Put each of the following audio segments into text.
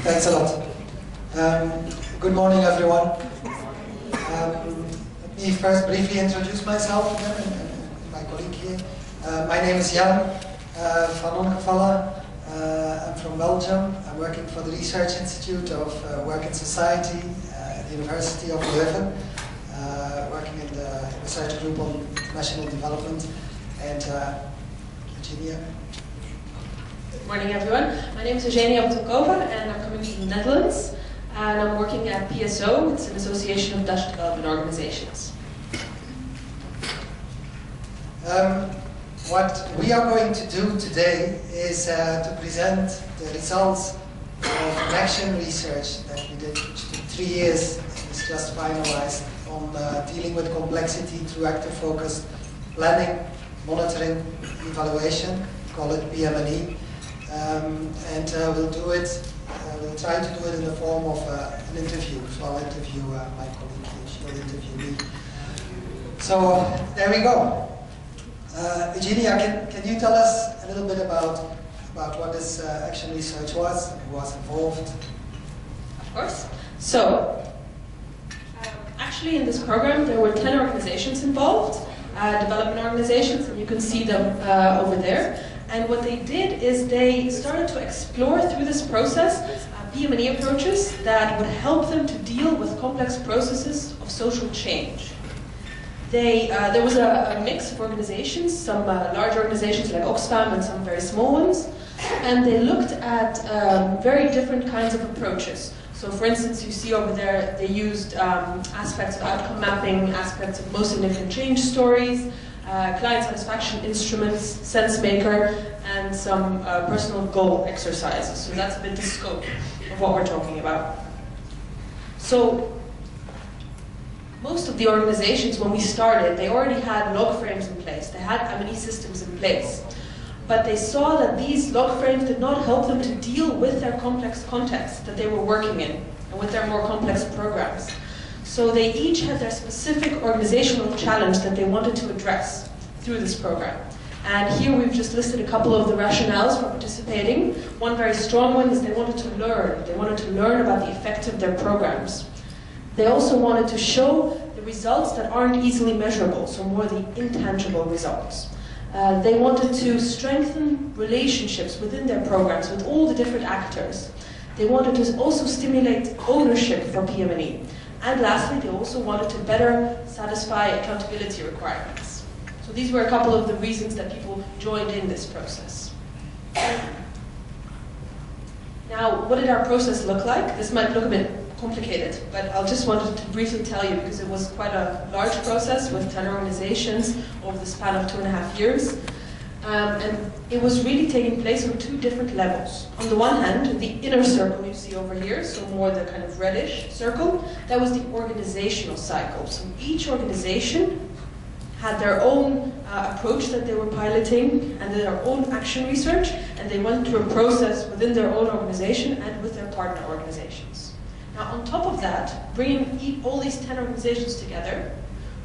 Thanks a lot. Good morning, everyone. Let me first briefly introduce myself again and my colleague here. My name is Jan van Ongevalle. I'm from Belgium. I'm working for the Research Institute of Work and Society at the University of KULeuven, working in the research group on international development. And Euginia. Good morning, everyone. My name is Euginia Boutylkova, and I'm coming from the Netherlands. And I'm working at PSO. It's an association of Dutch development organizations. What we are going to do today is to present the results of an action research that we did, which took 3 years and is just finalized, on dealing with complexity through active focused planning, monitoring, evaluation. We call it PM&E. We'll do it, we'll try to do it in the form of an interview. So I'll interview my colleague here, she will interview me. So there we go. Euginia, can you tell us a little bit about what this action research was and who was involved? Of course. So, actually in this program there were 10 organizations involved, development organizations, and you can see them over there. And what they did is they started to explore through this process PM&E approaches that would help them to deal with complex processes of social change. There was a mix of organizations, some large organizations like Oxfam and some very small ones, and they looked at very different kinds of approaches. So for instance, you see over there, they used aspects of outcome mapping, aspects of most significant change stories, client satisfaction instruments, sense maker, and some personal goal exercises. So that's a bit the scope of what we're talking about. So most of the organizations, when we started, they already had log frames in place. They had M&E systems in place. But they saw that these log frames did not help them to deal with their complex context that they were working in, and with their more complex programs. So they each had their specific organizational challenge that they wanted to address through this program. And here we've just listed a couple of the rationales for participating. One very strong one is they wanted to learn. They wanted to learn about the effect of their programs. They also wanted to show the results that aren't easily measurable, so more the intangible results. They wanted to strengthen relationships within their programs with all the different actors. They wanted to also stimulate ownership for PM&E. And lastly, they also wanted to better satisfy accountability requirements. So these were a couple of the reasons that people joined in this process. Now, what did our process look like? This might look a bit complicated, but I'll just wanted to briefly tell you because it was quite a large process with 10 organizations over the span of 2.5 years. And it was really taking place on 2 different levels. On the one hand, the inner circle you see over here, so more the kind of reddish circle, that was the organizational cycle. So each organization had their own approach that they were piloting and their own action research, and they went through a process within their own organization and with their partner organizations. Now, on top of that, bringing all these 10 organizations together,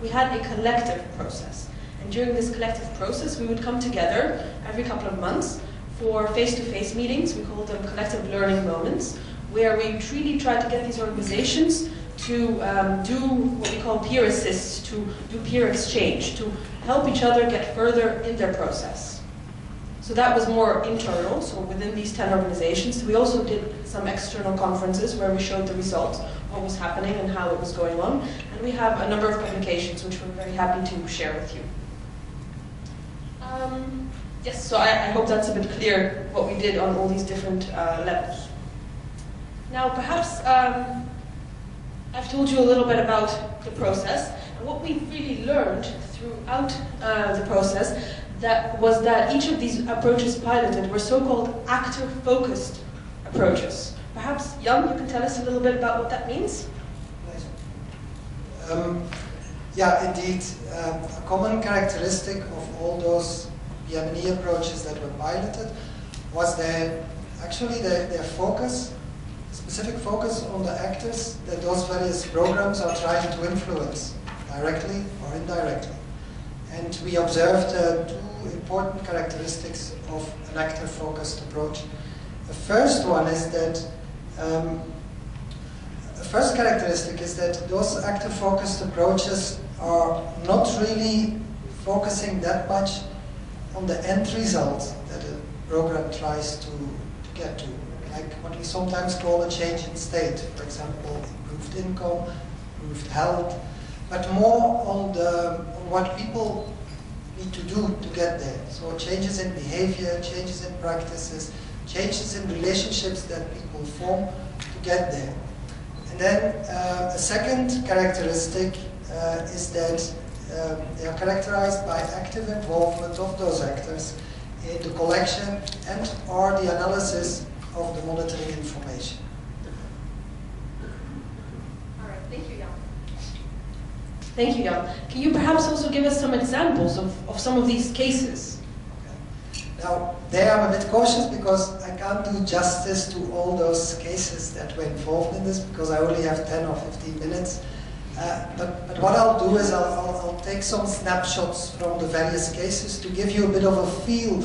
we had a collective process. And during this collective process, we would come together every couple of months for face-to-face meetings. We call them collective learning moments, where we really try to get these organizations to do what we call peer assist, to do peer exchange, to help each other get further in their process. So that was more internal, so within these 10 organizations. We also did some external conferences where we showed the results, what was happening and how it was going on. And we have a number of publications which we're very happy to share with you. Yes, so I hope that's a bit clear what we did on all these different levels. Now perhaps I've told you a little bit about the process, and what we really learned throughout the process was that each of these approaches piloted were so-called actor-focused approaches. Perhaps, Jan, you can tell us a little bit about what that means? Yeah, indeed. A common characteristic of all those PM&E approaches that were piloted was their focus, specific focus on the actors that those various programs are trying to influence, directly or indirectly. And we observed 2 important characteristics of an actor-focused approach. The first one is that The first characteristic is that those actor-focused approaches are not really focusing that much on the end result that a program tries to get to, like what we sometimes call a change in state, for example, improved income, improved health, but more on what people need to do to get there. So changes in behavior, changes in practices, changes in relationships that people form to get there. And then a second characteristic is that they are characterized by active involvement of those actors in the collection and or the analysis of the monitoring information. All right, thank you, Jan. Thank you, Jan. Can you perhaps also give us some examples of some of these cases? Okay. Now, there I'm a bit cautious because I can't do justice to all those cases that were involved in this because I only have 10 or 15 minutes. But what I'll do is I'll take some snapshots from the various cases to give you a bit of a feel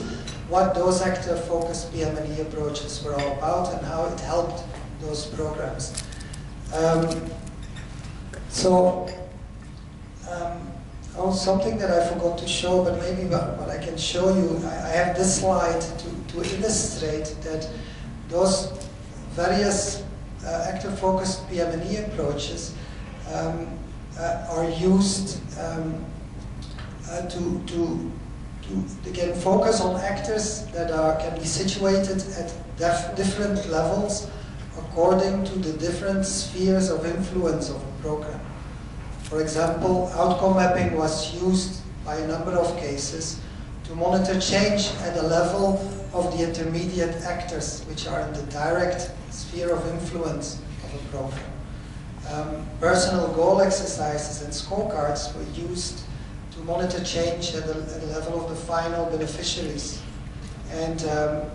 what those actor-focused PM&E approaches were all about and how it helped those programs. Something that I forgot to show, but maybe what I can show you, I have this slide to illustrate that those various actor-focused PM&E approaches are used to get focus on actors that can be situated at different levels according to the different spheres of influence of a program. For example, outcome mapping was used by a number of cases to monitor change at the level of the intermediate actors, which are in the direct sphere of influence of a program. Personal goal exercises and scorecards were used to monitor change at the level of the final beneficiaries. And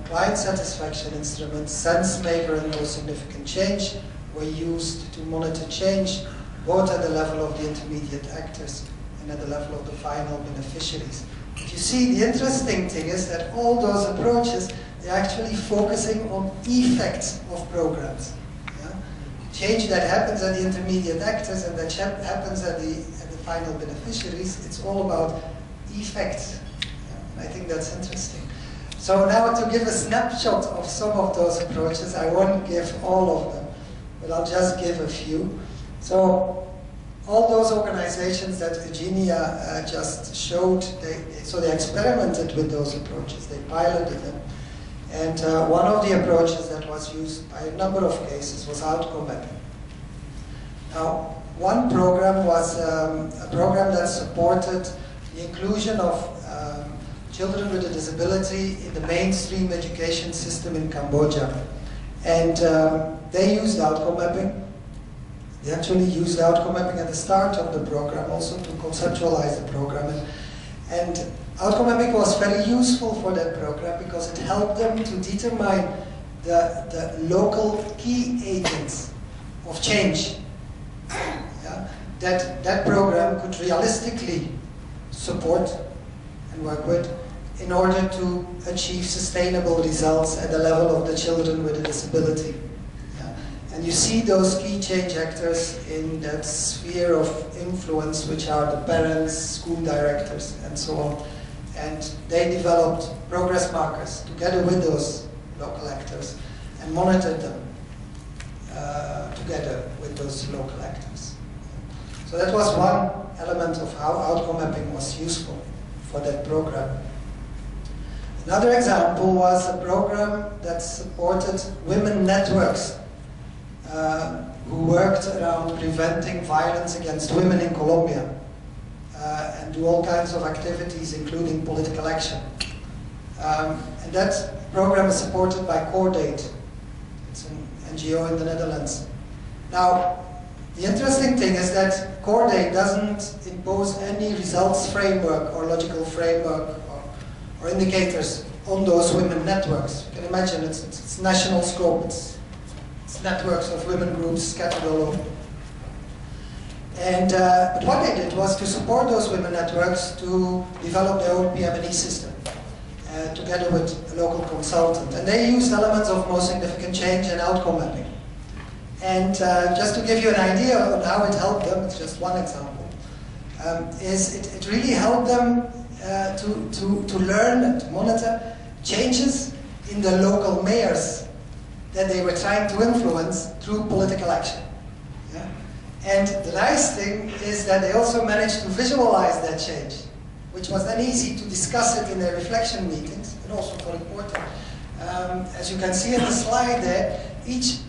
client satisfaction instruments, SenseMaker and No Significant Change, were used to monitor change both at the level of the intermediate actors and at the level of the final beneficiaries. But you see, the interesting thing is that all those approaches, they're actually focusing on effects of programs. Yeah? Change that happens at the intermediate actors and that happens at the final beneficiaries, it's all about effects. Yeah? And I think that's interesting. So now to give a snapshot of some of those approaches, I won't give all of them, but I'll just give a few. So all those organizations that Eugenia just showed, they experimented with those approaches, they piloted them. And one of the approaches that was used by a number of cases was outcome mapping. Now, one program was a program that supported the inclusion of children with a disability in the mainstream education system in Cambodia. And they used outcome mapping. They actually used outcome mapping at the start of the program also to conceptualize the program. And outcome mapping was very useful for that program because it helped them to determine the local key agents of change. Yeah? That program could realistically support and work with in order to achieve sustainable results at the level of the children with a disability. And you see those key change actors in that sphere of influence, which are the parents, school directors, and so on. And they developed progress markers together with those local actors and monitored them together with those local actors. So that was one element of how outcome mapping was useful for that program. Another example was a program that supported women networks who worked around preventing violence against women in Colombia and do all kinds of activities, including political action. And that program is supported by CoreDate. It's an NGO in the Netherlands. Now, the interesting thing is that CoreDate doesn't impose any results framework or logical framework or indicators on those women networks. You can imagine it's national scope. It's networks of women groups scattered all over. And but what they did was to support those women networks to develop their own PM&E system together with a local consultant. And they used elements of most significant change and outcome mapping And just to give you an idea on how it helped them, it's just one example, is it really helped them to learn and to monitor changes in the local mayors that they were trying to influence through political action. Yeah? And the nice thing is that they also managed to visualize that change, which was then easy to discuss it in their reflection meetings, and also for reporting. As you can see in the slide there, each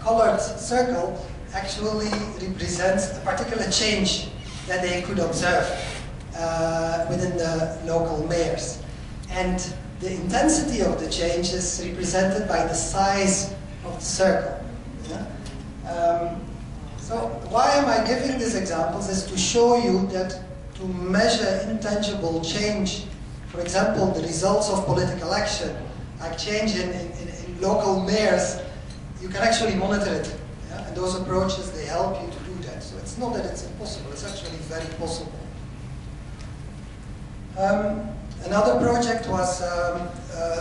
colored circle actually represents a particular change that they could observe within the local mayors. And the intensity of the change is represented by the size of the circle. Yeah? So why am I giving these examples is to show you that to measure intangible change, for example, the results of political action, like change in local mayors, you can actually monitor it. Yeah? And those approaches, they help you to do that. So it's not that it's impossible, it's actually very possible. Another project was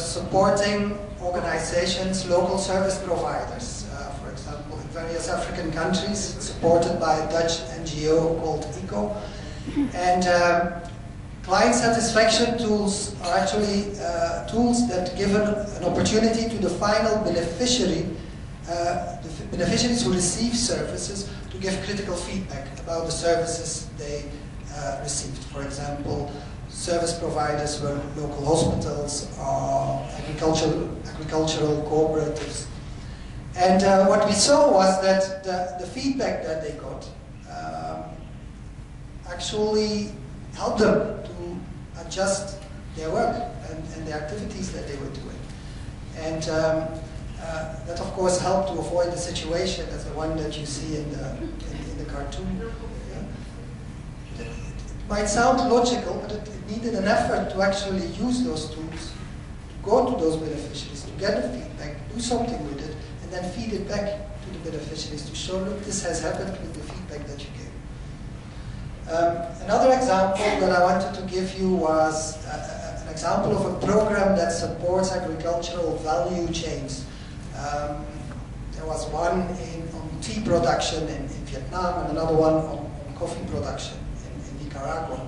supporting organizations, local service providers, for example, in various African countries, supported by a Dutch NGO called ECO. And client satisfaction tools are actually tools that give an opportunity to the final beneficiary, the beneficiaries who receive services, to give critical feedback about the services they received. For example, service providers were local hospitals or agricultural cooperatives. And what we saw was that the feedback that they got actually helped them to adjust their work and the activities that they were doing. And that of course helped to avoid the situation as the one that you see in the cartoon. Yeah? It might sound logical, but it needed an effort to actually use those tools, to go to those beneficiaries, to get the feedback, do something with it, and then feed it back to the beneficiaries to show, look, this has happened with the feedback that you gave. Another example that I wanted to give you was an example of a program that supports agricultural value chains. There was one on tea production in Vietnam and another one on coffee production in Nicaragua.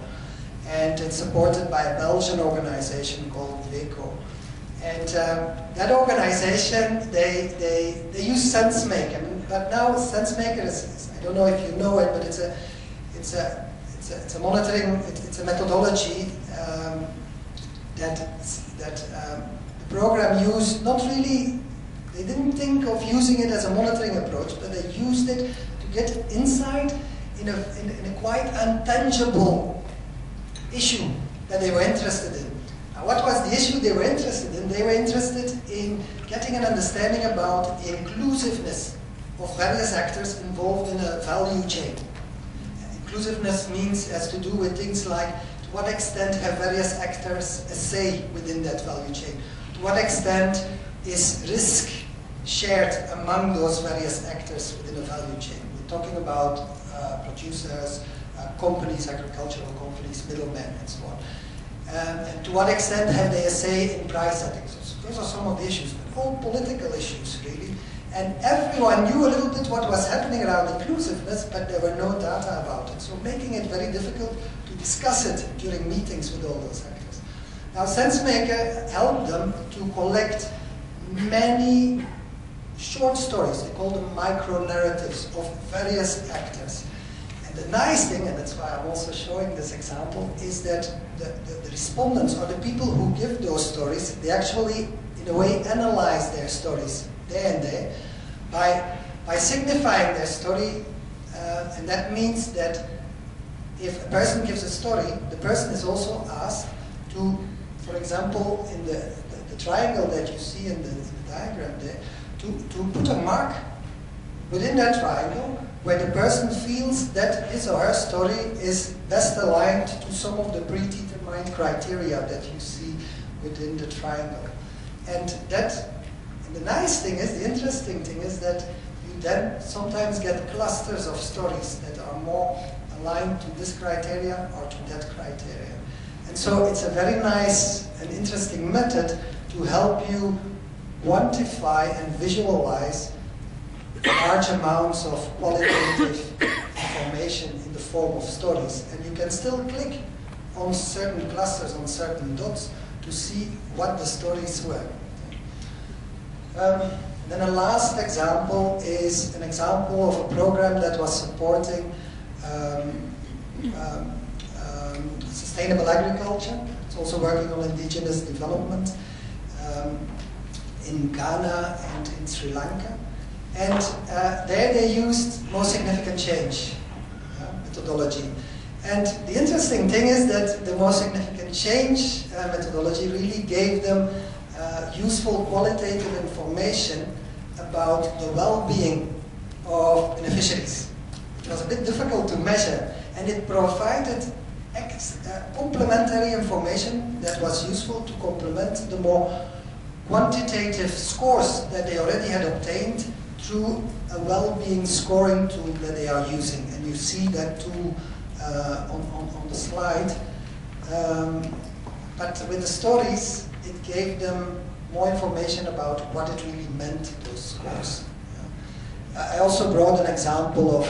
And it's supported by a Belgian organization called KULeuven. And that organization, they use SenseMaker. But now SenseMaker is, I don't know if you know it, but it's a monitoring, it's a methodology that the program used, not really, they didn't think of using it as a monitoring approach, but they used it to get insight in a quite intangible issue that they were interested in. Now, what was the issue they were interested in? They were interested in getting an understanding about the inclusiveness of various actors involved in a value chain. Inclusiveness has to do with things like, to what extent have various actors a say within that value chain? To what extent is risk shared among those various actors within a value chain? We're talking about producers, companies, agricultural companies, middlemen, and so on. And to what extent have they a say in price settings? So those are some of the issues, but all political issues, really. And everyone knew a little bit what was happening around inclusiveness, but there were no data about it. So making it very difficult to discuss it during meetings with all those actors. Now, SenseMaker helped them to collect many short stories. They call them micro-narratives of various actors. And the nice thing, and that's why I'm also showing this example, is that the respondents, or the people who give those stories, they actually, in a way, analyze their stories there and there by signifying their story, and that means that if a person gives a story, the person is also asked to, for example, in the triangle that you see in the diagram there, to put a mark within that triangle where the person feels that his or her story is best aligned to some of the predetermined criteria that you see within the triangle. And the nice thing is, the interesting thing is that you then sometimes get clusters of stories that are more aligned to this criteria or to that criteria. And so it's a very nice and interesting method to help you quantify and visualize large amounts of qualitative information in the form of stories. And you can still click on certain clusters, on certain dots, to see what the stories were. Then a last example is an example of a program that was supporting sustainable agriculture. It's also working on indigenous development in Ghana and in Sri Lanka. And there they used most significant change methodology. And the interesting thing is that the most significant change methodology really gave them useful qualitative information about the well-being of beneficiaries. It was a bit difficult to measure, and it provided complementary information that was useful to complement the more quantitative scores that they already had obtained through a well-being scoring tool that they are using. And you see that tool on the slide. But with the stories, it gave them more information about what it really meant, those scores. I also brought an example of...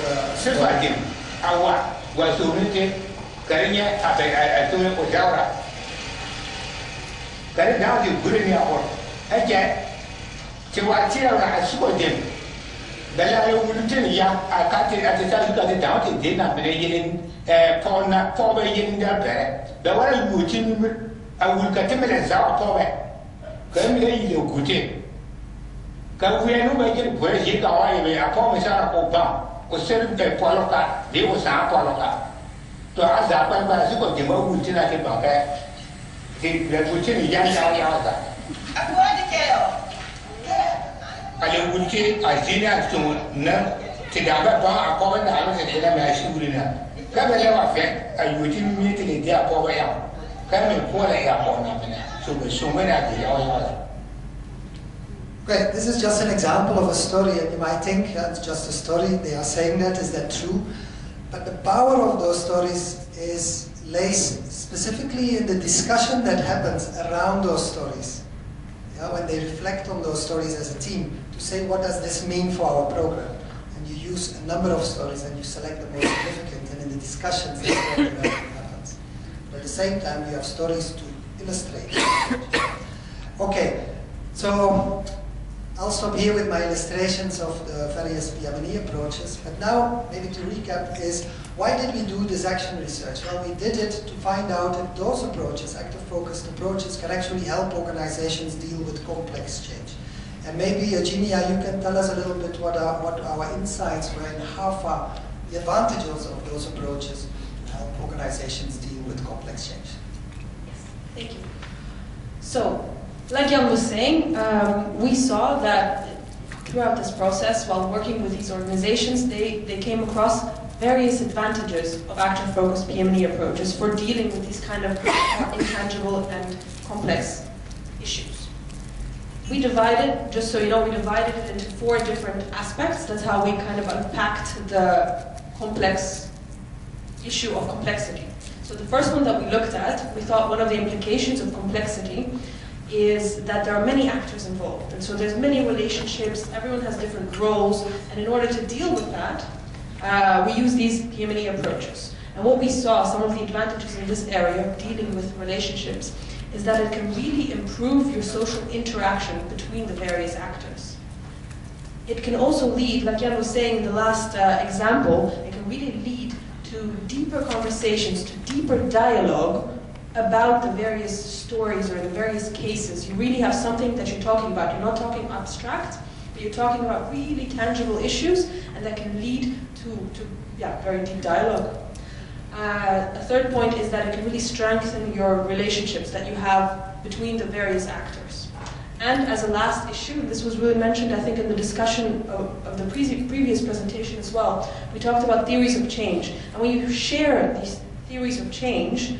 Great, this is just an example of a story, and you might think that's just a story, they are saying that, is that true? But the power of those stories lays specifically in the discussion that happens around those stories. Yeah, when they reflect on those stories as a team, to say what does this mean for our program? And you use a number of stories and you select the most significant, and in the discussions that's where the learning happens. But at the same time you have stories to illustrate. Okay, so I'll stop here with my illustrations of the various PME approaches, but now, maybe to recap, is why did we do this action research? Well, we did it to find out that those approaches, active-focused approaches, can actually help organizations deal with complex change. And maybe, Euginia, you can tell us a little bit what our insights were and how far the advantages of those approaches to help organizations deal with complex change. Yes, thank you. So, like Jan was saying, we saw that throughout this process, while working with these organizations, they came across various advantages of active-focused PME approaches for dealing with these kind of intangible and complex issues. We divided, just so you know, we divided it into 4 different aspects. That's how we kind of unpacked the complex issue of complexity. So the first one that we looked at, we thought one of the implications of complexity is that there are many actors involved, and so there's many relationships, everyone has different roles, and in order to deal with that, we use these PME approaches. And what we saw, some of the advantages in this area of dealing with relationships, is that it can really improve your social interaction between the various actors. It can also lead, like Jan was saying in the last example, it can really lead to deeper conversations, to deeper dialogue about the various stories or the various cases. You really have something that you're talking about. You're not talking abstract, but you're talking about really tangible issues, and that can lead to very deep dialogue. A third point is that it can really strengthen your relationships that you have between the various actors. And as a last issue, this was really mentioned, I think, in the discussion of the previous presentation as well, we talked about theories of change. And when you share these theories of change,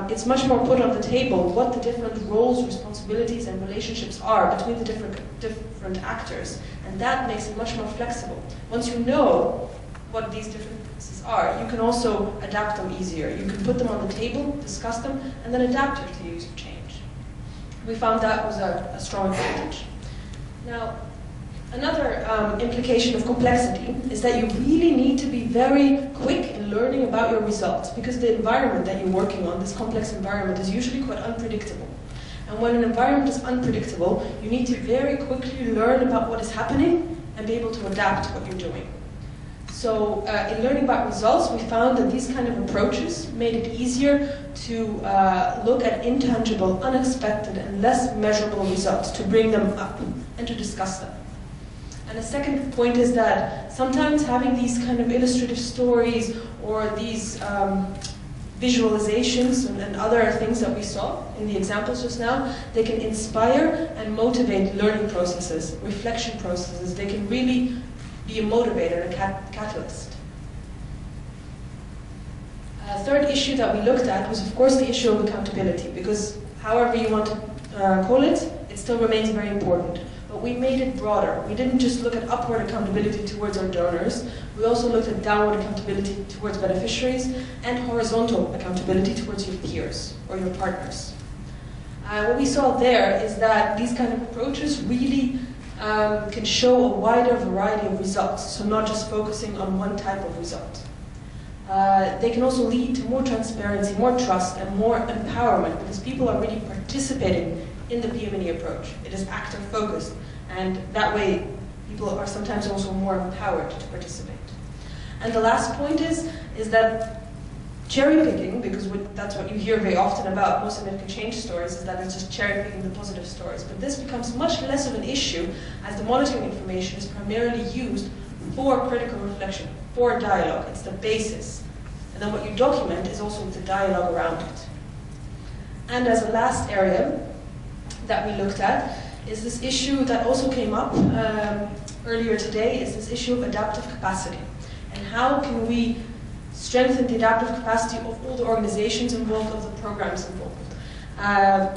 it's much more put on the table what the different roles, responsibilities, and relationships are between the different actors. And that makes it much more flexible. Once you know what these differences are, you can also adapt them easier. You can put them on the table, discuss them, and then adapt your theories of change. We found that was a strong advantage. Now, Another implication of complexity is that you really need to be very quick in learning about your results, because the environment that you're working on, this complex environment, is usually quite unpredictable. And when an environment is unpredictable, you need to very quickly learn about what is happening and be able to adapt to what you're doing. So in learning about results, we found that these kind of approaches made it easier to look at intangible, unexpected, and less measurable results, to bring them up and to discuss them. And the second point is that sometimes having these kind of illustrative stories or these visualizations and other things that we saw in the examples just now, they can inspire and motivate learning processes, reflection processes. They can really be a motivator, a catalyst. A third issue that we looked at was, of course, the issue of accountability, because however you want to call it, it still remains very important. But we made it broader. We didn't just look at upward accountability towards our donors, we also looked at downward accountability towards beneficiaries and horizontal accountability towards your peers or your partners. What we saw there is that these kind of approaches really can show a wider variety of results, so not just focusing on one type of result. They can also lead to more transparency, more trust, and more empowerment, because people are really participating in the PM&E approach. It is active focused, and that way people are sometimes also more empowered to participate. And the last point is that cherry picking, because that's what you hear very often about most significant change stories, is that it's just cherry picking the positive stories. But this becomes much less of an issue as the monitoring information is primarily used for critical reflection, for dialogue. It's the basis. And then what you document is also the dialogue around it. And as a last area that we looked at is this issue that also came up earlier today, is this issue of adaptive capacity. And how can we strengthen the adaptive capacity of all the organizations involved, of the programs involved.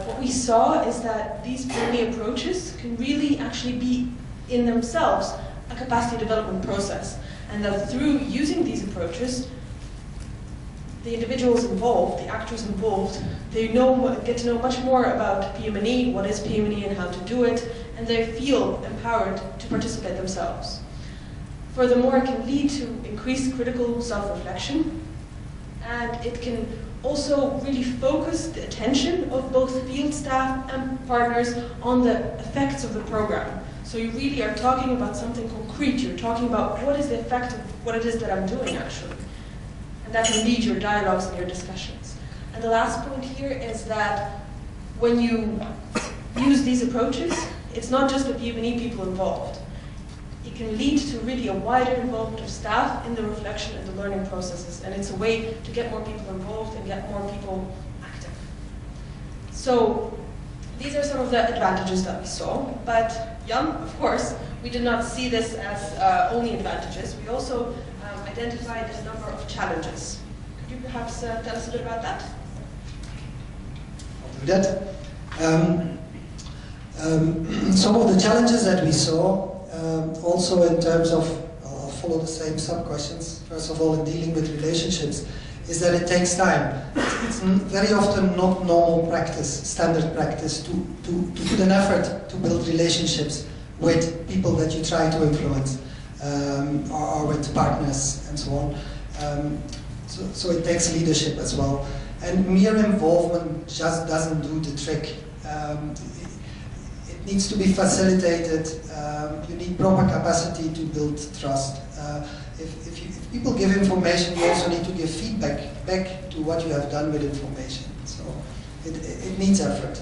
What we saw is that these PM&E approaches can really actually be in themselves a capacity development process, and that through using these approaches, the individuals involved, the actors involved, they get to know much more about PM&E, what is PM&E and how to do it, and they feel empowered to participate themselves. Furthermore, it can lead to increased critical self-reflection, and it can also really focus the attention of both field staff and partners on the effects of the program. So you really are talking about something concrete. You're talking about what is the effect of what it is that I'm doing, actually. And that can lead your dialogues and your discussions. And the last point here is that when you use these approaches, it's not just the PM&E people involved. It can lead to really a wider involvement of staff in the reflection and the learning processes, and it's a way to get more people involved and get more people active. So these are some of the advantages that we saw, but Jan, of course, we did not see this as only advantages. We also identified a number of challenges. Could you perhaps tell us a bit about that? I'll do that. Some of the challenges that we saw, also in terms of, I'll follow the same sub-questions, first of all in dealing with relationships, is that it takes time. It's very often not normal practice, standard practice, to put an effort to build relationships with people that you try to influence, or with partners and so on. So it takes leadership as well. And mere involvement just doesn't do the trick. It needs to be facilitated. You need proper capacity to build trust. If people give information, you also need to give feedback back to what you have done with information. So it needs effort.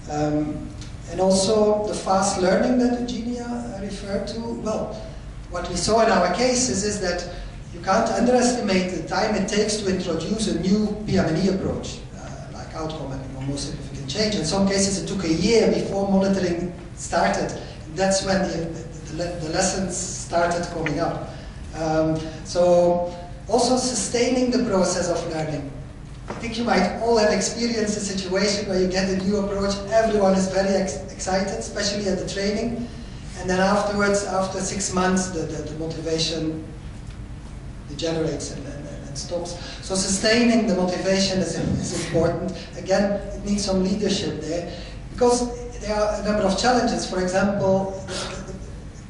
And also the fast learning that Eugenia referred to. Well, what we saw in our cases is that you can't underestimate the time it takes to introduce a new PM&E approach, like outcome or more significant change. In some cases it took a year before monitoring started. That's when the lessons started coming up. So also sustaining the process of learning. I think you might all have experienced a situation where you get a new approach, everyone is very excited, especially at the training, and then afterwards, after 6 months, the motivation degenerates and stops. So sustaining the motivation is important. Again, it needs some leadership there, because there are a number of challenges. For example,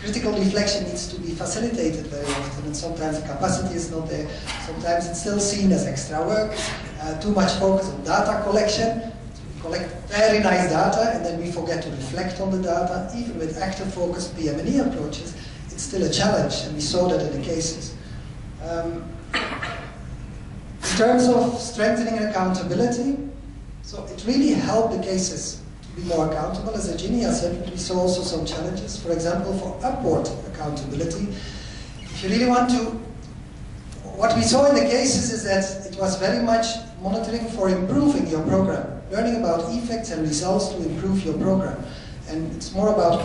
the critical reflection needs to be facilitated very often, and sometimes the capacity is not there. Sometimes it's still seen as extra work, too much focus on data collection. We collect very nice data, and then we forget to reflect on the data. Even with active focused PM&E approaches, it's still a challenge, and we saw that in the cases. In terms of strengthening accountability, so it really helped the cases to be more accountable. As Eugenia said, we saw also some challenges. For example, for upward accountability, if you really want to, what we saw in the cases is that it was very much monitoring for improving your program, learning about effects and results to improve your program. And it's more about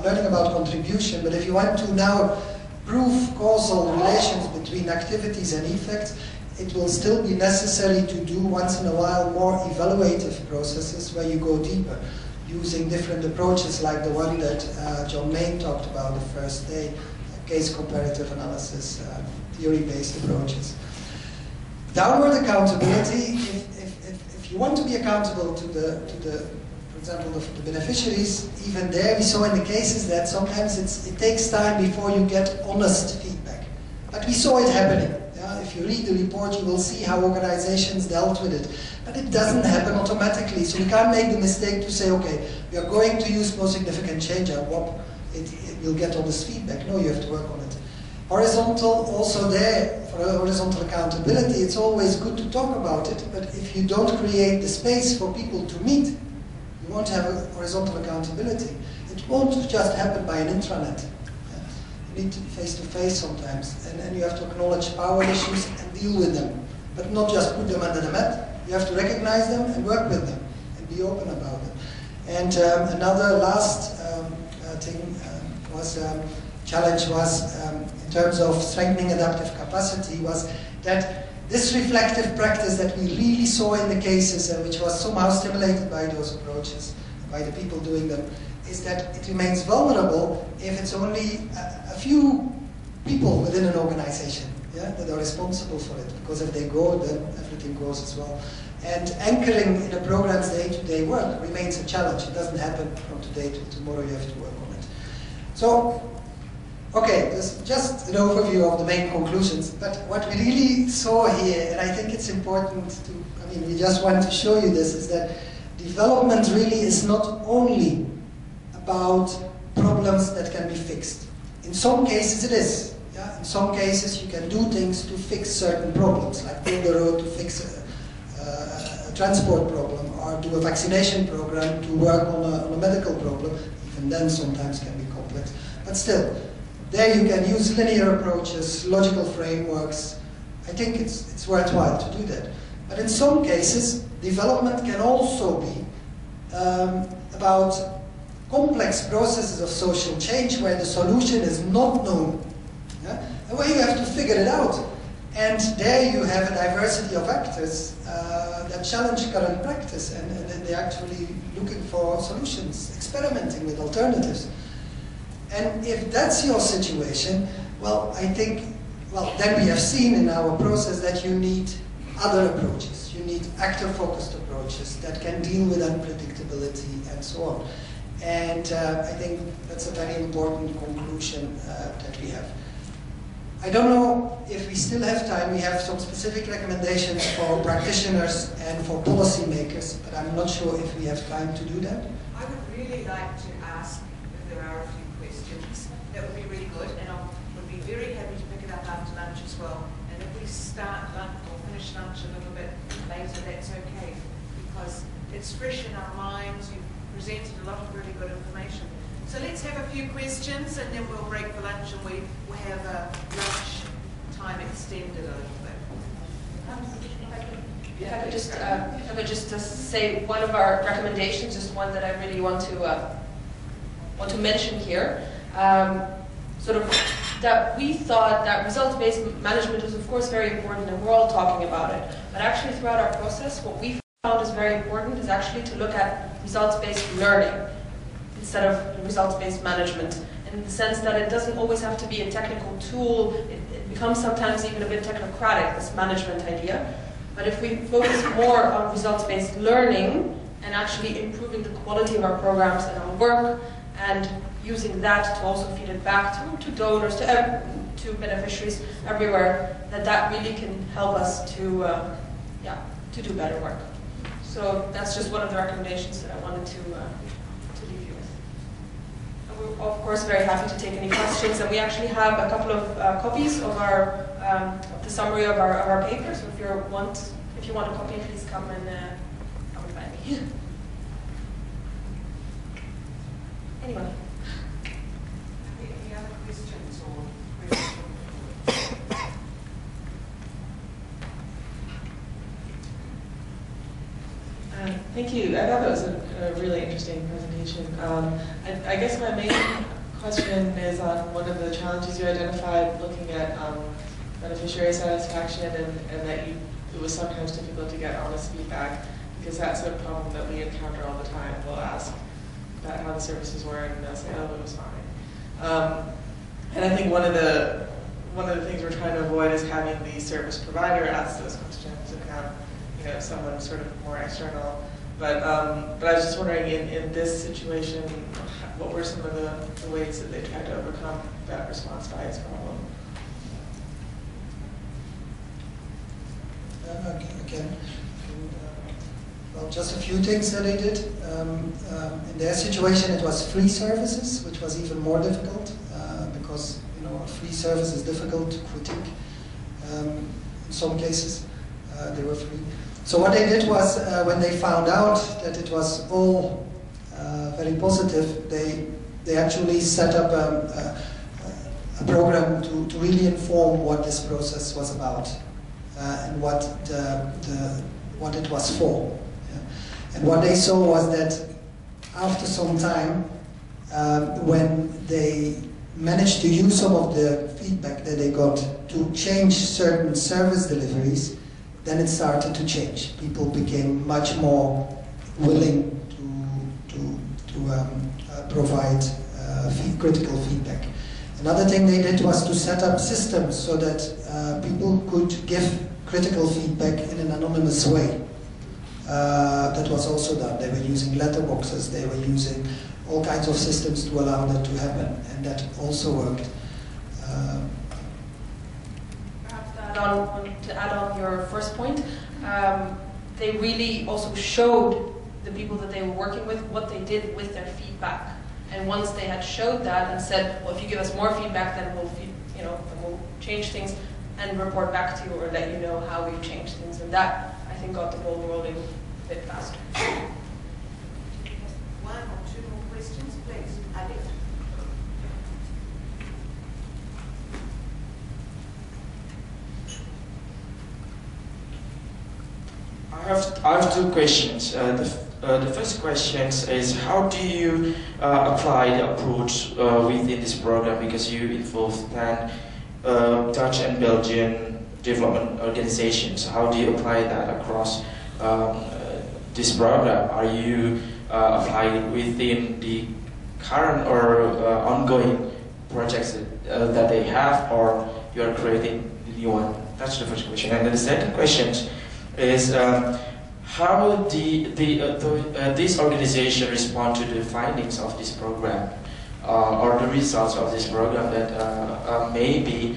learning about contribution, but if you want to now prove causal relations between activities and effects, it will still be necessary to do once in a while more evaluative processes where you go deeper, using different approaches like the one that John Main talked about the first day, case comparative analysis, theory-based approaches. Downward accountability, if you want to be accountable to for example, the beneficiaries, even there we saw in the cases that sometimes it takes time before you get honest feedback. But we saw it happening. If you read the report, you will see how organizations dealt with it. But it doesn't happen automatically, so we can't make the mistake to say, okay, we are going to use most significant change, and you'll get honest feedback. No, you have to work on it. Horizontal, also there, for horizontal accountability, it's always good to talk about it, but if you don't create the space for people to meet, you won't have a horizontal accountability. It won't just happen by an intranet. You need to be face-to-face sometimes, and you have to acknowledge power issues and deal with them, but not just put them under the mat. You have to recognize them and work with them, and be open about them. And another last challenge was, in terms of strengthening adaptive capacity, was that this reflective practice that we really saw in the cases, and which was somehow stimulated by those approaches, by the people doing them, is that it remains vulnerable if it's only a few people within an organization that are responsible for it. Because if they go, then everything goes as well. And anchoring in a program's day-to-day work remains a challenge. It doesn't happen from today to tomorrow. You have to work on it. So, okay, this is just an overview of the main conclusions. But what we really saw here, and I think it's important to, we just want to show you this, is that development really is not only about problems that can be fixed. In some cases it is. In some cases you can do things to fix certain problems, like build a road to fix a transport problem, or do a vaccination program to work on a medical problem. Even then sometimes can be complex. But still, there you can use linear approaches, logical frameworks. I think it's worthwhile to do that. But in some cases, development can also be about complex processes of social change where the solution is not known, and where you have to figure it out. And there you have a diversity of actors that challenge current practice, and they're actually looking for solutions, experimenting with alternatives. And if that's your situation, well, I think, then we have seen in our process that you need other approaches. You need actor-focused approaches that can deal with unpredictability and so on. And I think that's a very important conclusion that we have. I don't know if we still have time. We have some specific recommendations for practitioners and for policymakers, but I'm not sure if we have time to do that. I would really like to ask if there are a few questions. That would be really good, and I would be very happy to pick it up after lunch as well. And if we start lunch or finish lunch a little bit later, that's okay, because it's fresh in our minds. You've presented a lot of really good information. So let's have a few questions, and then we'll break for lunch, and we'll have a lunch time extended a little bit. If I could just say one of our recommendations, just one that I really want to mention here. That we thought that results-based management is of course very important, and we're all talking about it. But actually throughout our process, what we found is very important is actually to look at results-based learning instead of results-based management, in the sense that it doesn't always have to be a technical tool. It becomes sometimes even a bit technocratic, this management idea. But if we focus more on results-based learning and actually improving the quality of our programs and our work, and using that to also feed it back to donors, to beneficiaries everywhere, that really can help us to do better work. So that's just one of the recommendations that I wanted to leave you with. And we're of course very happy to take any questions, and we actually have a couple of copies of the summary of our paper. So if you want a copy, please come and find me. Anyone? Any other questions or questions? Thank you. I thought that was a really interesting presentation. I guess my main question is on one of the challenges you identified, looking at beneficiary satisfaction, and that it was sometimes difficult to get honest feedback, because that's a problem that we encounter all the time. We'll ask about how the services were, and they'll say, "Oh, it was fine." And I think one of the things we're trying to avoid is having the service provider ask those questions and have someone sort of more external. But I was just wondering, in this situation, what were some of the ways that they tried to overcome that response bias problem? Well, just a few things that they did. In their situation, it was free services, which was even more difficult because a free service is difficult to critique. In some cases, they were free. So what they did was, when they found out that it was all very positive, they actually set up a program to really inform what this process was about and what it was for. Yeah. And what they saw was that after some time, when they managed to use some of the feedback that they got to change certain service deliveries, then it started to change. People became much more willing to provide critical feedback. Another thing they did was to set up systems so that people could give critical feedback in an anonymous way. That was also done. They were using letterboxes, they were using all kinds of systems to allow that to happen, and that also worked. To add on your first point, they really also showed the people that they were working with what they did with their feedback. And once they had showed that and said, well, if you give us more feedback, then we'll change things and report back to you or let you know how we've changed things. And that, I think, got the ball rolling a bit faster. One or two more questions, please. Alex. I have two questions. The first question is, how do you apply the approach within this program? Because you involve 10 Dutch and Belgian development organizations. How do you apply that across this program? Are you applying within the current or ongoing projects that they have, or you are creating a new one? That's the first question. And then the second question is, how this organization respond to the findings of this program or the results of this program that maybe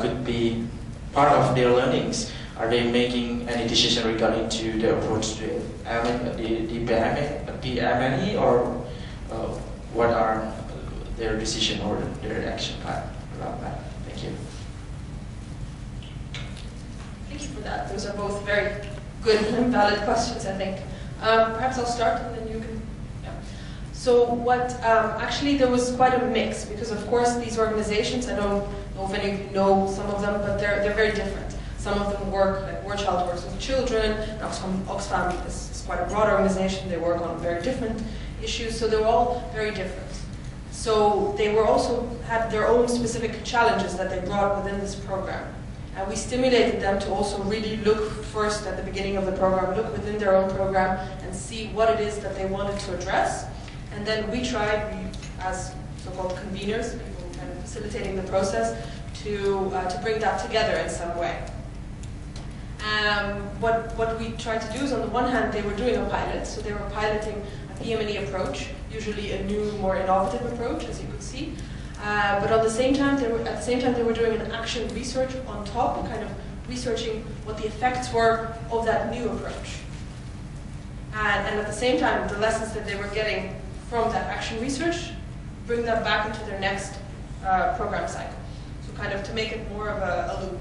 could be part of their learnings? Are they making any decision regarding to the approach to the MNE, or what are their decision or their action plan around that? Thank you. Thank you for that. Those are both very good and valid questions, I think. Perhaps I'll start and then you can. Yeah. So actually there was quite a mix, because of course these organizations, I don't know if any of you know some of them, but they're very different. Some of them work, like War Child works with children, Oxfam is quite a broad organization, they work on very different issues, so they're all very different. So they were also had their own specific challenges that they brought within this program. And we stimulated them to also really look first at the beginning of the program, look within their own program and see what it is that they wanted to address. And then we as so-called conveners, people kind of facilitating the process, to bring that together in some way. What we tried to do is, on the one hand, they were doing a pilot, so they were piloting a PM&E approach, usually a new, more innovative approach, as you could see. But at the same time, they were doing an action research on top, kind of researching what the effects were of that new approach. And at the same time, the lessons that they were getting from that action research, bring that back into their next program cycle. So kind of to make it more of a loop.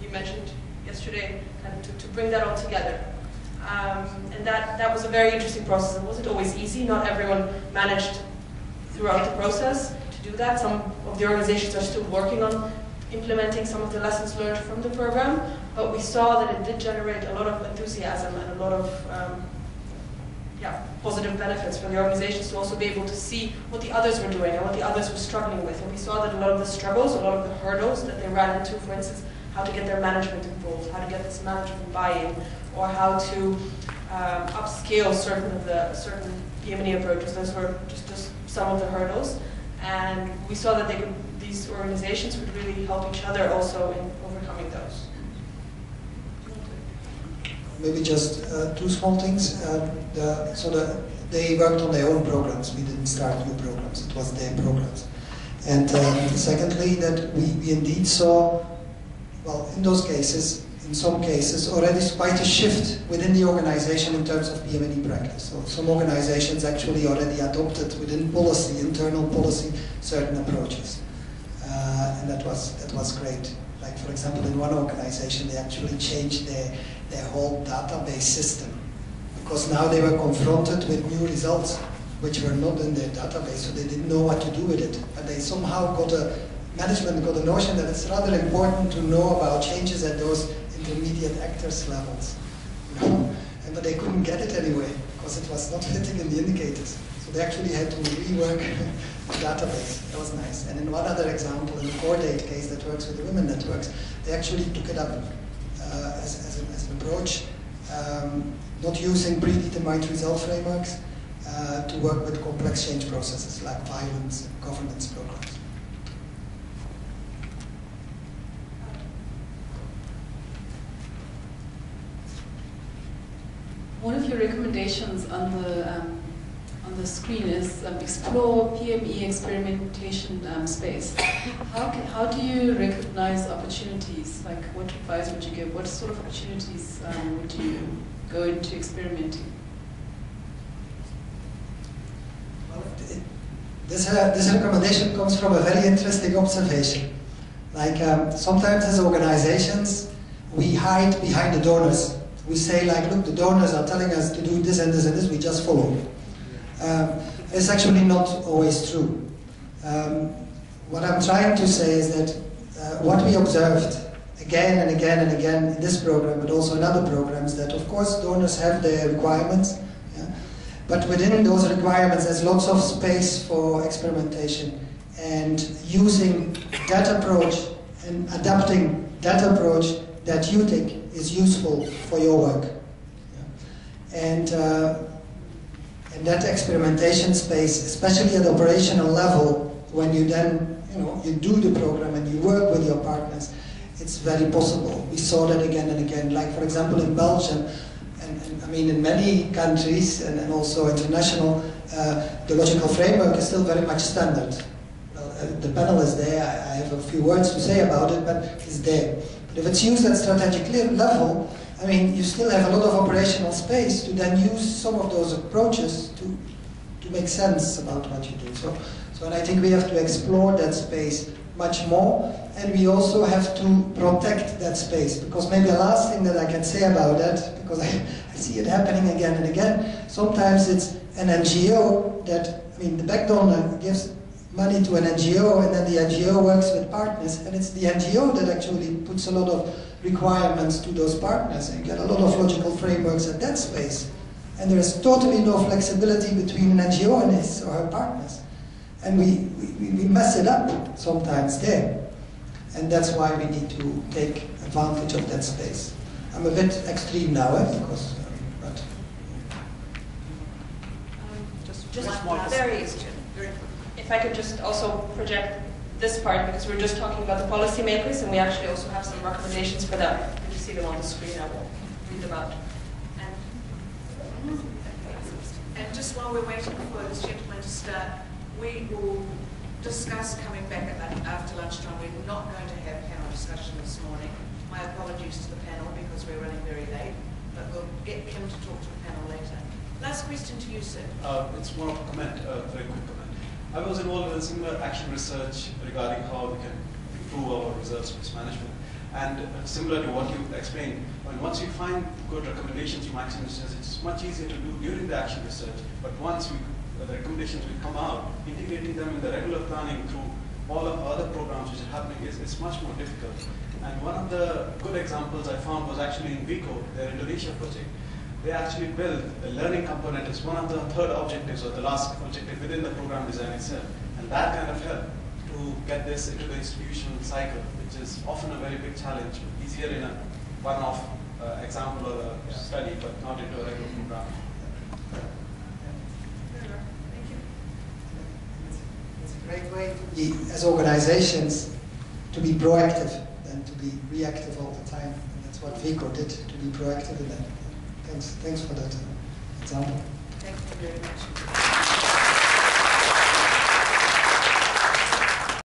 You mentioned yesterday, kind of to bring that all together. And that was a very interesting process. It wasn't always easy. Not everyone managed throughout the process to do that. Some of the organizations are still working on implementing some of the lessons learned from the program, but we saw that it did generate a lot of enthusiasm and a lot of positive benefits for the organizations to also be able to see what the others were doing and what the others were struggling with. And we saw that a lot of the struggles, a lot of the hurdles that they ran into, for instance, how to get their management involved, how to get this management buy-in, or how to upscale certain PM&E approaches. Those were just some of the hurdles. And we saw that these organizations would really help each other also in overcoming those. Maybe just two small things. They worked on their own programs. We didn't start new programs. It was their programs. And secondly, that we indeed saw, well, in those cases, in some cases, already quite a shift within the organization in terms of PM&E practice. So some organizations actually already adopted within policy, internal policy, certain approaches. And that was great. Like, for example, in one organization, they actually changed their whole database system, because now they were confronted with new results which were not in their database, so they didn't know what to do with it. But they somehow management got a notion that it's rather important to know about changes at those intermediate actors levels. But they couldn't get it anyway, because it was not fitting in the indicators. So they actually had to rework the database. That was nice. And in one other example, in the core date case that works with the women networks, they actually took it up as an approach, not using predetermined result frameworks to work with complex change processes like violence and governance programs. One of your recommendations on the screen is explore PME experimentation space. How do you recognize opportunities? Like, what advice would you give? What sort of opportunities would you go into experimenting? Well, this recommendation comes from a very interesting observation. Like, sometimes as organizations, we hide behind the donors. We say, like, look, the donors are telling us to do this and this and this, we just follow. It's actually not always true. What I'm trying to say is that what we observed again and again and again in this program, but also in other programs, that of course donors have their requirements, but within those requirements there's lots of space for experimentation, and using that approach and adapting that approach that you think is useful for your work. And that experimentation space, especially at operational level, when you then you do the program and you work with your partners, it's very possible. We saw that again and again. Like, for example, in Belgium, and I mean in many countries and also international, the logical framework is still very much standard. Well, the panel is there. I have a few words to say about it, but it's there. But if it's used at strategic level, I mean, you still have a lot of operational space to then use some of those approaches to make sense about what you do. So and I think we have to explore that space much more, and we also have to protect that space, because maybe a last thing that I can say about that, because I see it happening again and again, sometimes it's an NGO that, I mean, the back donor gives money to an NGO, and then the NGO works with partners, and it's the NGO that actually puts a lot of requirements to those partners, and you get a lot of logical frameworks at that space. And there is totally no flexibility between an NGO and his or her partners. And we mess it up sometimes there. And that's why we need to take advantage of that space. I'm a bit extreme now, because... but just very, if I could just also project this part, because we're just talking about the policymakers, and we actually also have some recommendations for them. You can see them on the screen. I will read them out. And just while we're waiting for this gentleman to start, we will discuss coming back after lunchtime. We're not going to have panel discussion this morning. My apologies to the panel because we're running very late, but we'll get him to talk to the panel later. Last question to you, sir. It's more of a comment, a very quick comment. I was involved in similar action research regarding how we can improve our reserves risk management. And similar to what you explained, once you find good recommendations from action research, it's much easier to do during the action research. But once the recommendations will come out, integrating them in the regular planning through all of other programs which are happening is much more difficult. And one of the good examples I found was actually in VICO, their Indonesia project. They actually built the learning component as one of the third objectives or the last objective within the program design itself. And that kind of helped to get this into the institutional cycle, which is often a very big challenge, easier in a one-off example or a study, but not into a regular program. It's a great way to be, as organizations, to be proactive than to be reactive all the time. And that's what VICO did, to be proactive in that. Thanks for that example. Thank you very much.